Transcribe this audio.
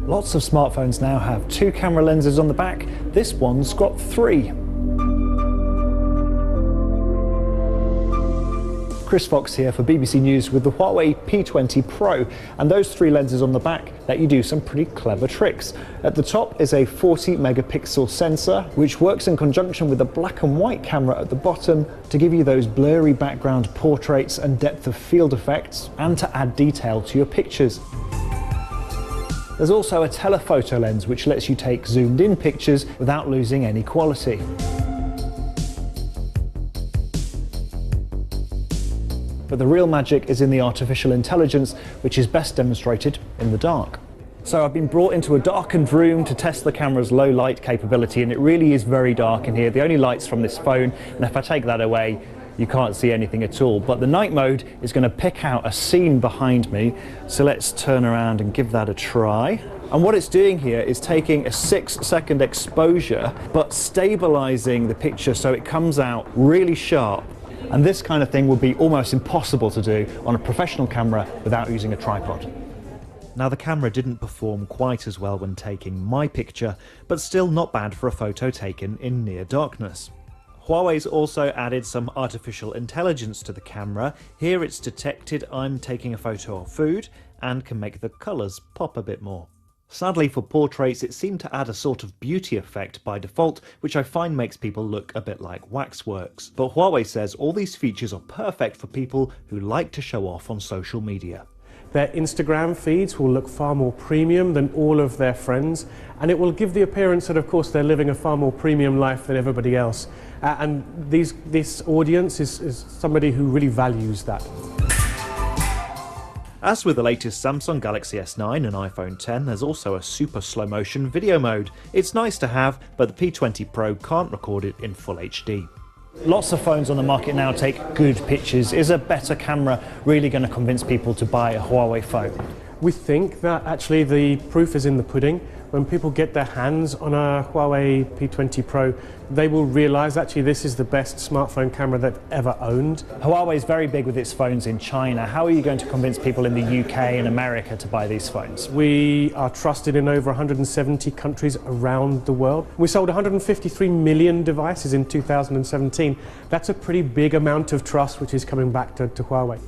Lots of smartphones now have 2 camera lenses on the back. This one's got 3. Chris Fox here for BBC News with the Huawei P20 Pro, and those 3 lenses on the back let you do some pretty clever tricks. At the top is a 40 megapixel sensor which works in conjunction with a black and white camera at the bottom to give you those blurry background portraits and depth of field effects, and to add detail to your pictures. There's also a telephoto lens which lets you take zoomed in pictures without losing any quality. But the real magic is in the artificial intelligence, which is best demonstrated in the dark. So I've been brought into a darkened room to test the camera's low light capability, and it really is very dark in here. The only light's from this phone, and if I take that away, you can't see anything at all. But the night mode is going to pick out a scene behind me. So let's turn around and give that a try. And what it's doing here is taking a 6-second exposure, but stabilizing the picture so it comes out really sharp. And this kind of thing would be almost impossible to do on a professional camera without using a tripod. Now, the camera didn't perform quite as well when taking my picture, but still not bad for a photo taken in near darkness. Huawei's also added some artificial intelligence to the camera. Here it's detected I'm taking a photo of food and can make the colours pop a bit more. Sadly for portraits, it seemed to add a sort of beauty effect by default, which I find makes people look a bit like waxworks. But Huawei says all these features are perfect for people who like to show off on social media. Their Instagram feeds will look far more premium than all of their friends, and it will give the appearance that, of course, they're living a far more premium life than everybody else. And this audience is somebody who really values that. As with the latest Samsung Galaxy S9 and iPhone X, there's also a super slow motion video mode. It's nice to have, but the P20 Pro can't record it in full HD. Lots of phones on the market now take good pictures. Is a better camera really going to convince people to buy a Huawei phone? We think that actually the proof is in the pudding. When people get their hands on a Huawei P20 Pro, they will realise actually this is the best smartphone camera they've ever owned. Huawei is very big with its phones in China. How are you going to convince people in the UK and America to buy these phones? We are trusted in over 170 countries around the world. We sold 153 million devices in 2017. That's a pretty big amount of trust which is coming back to Huawei.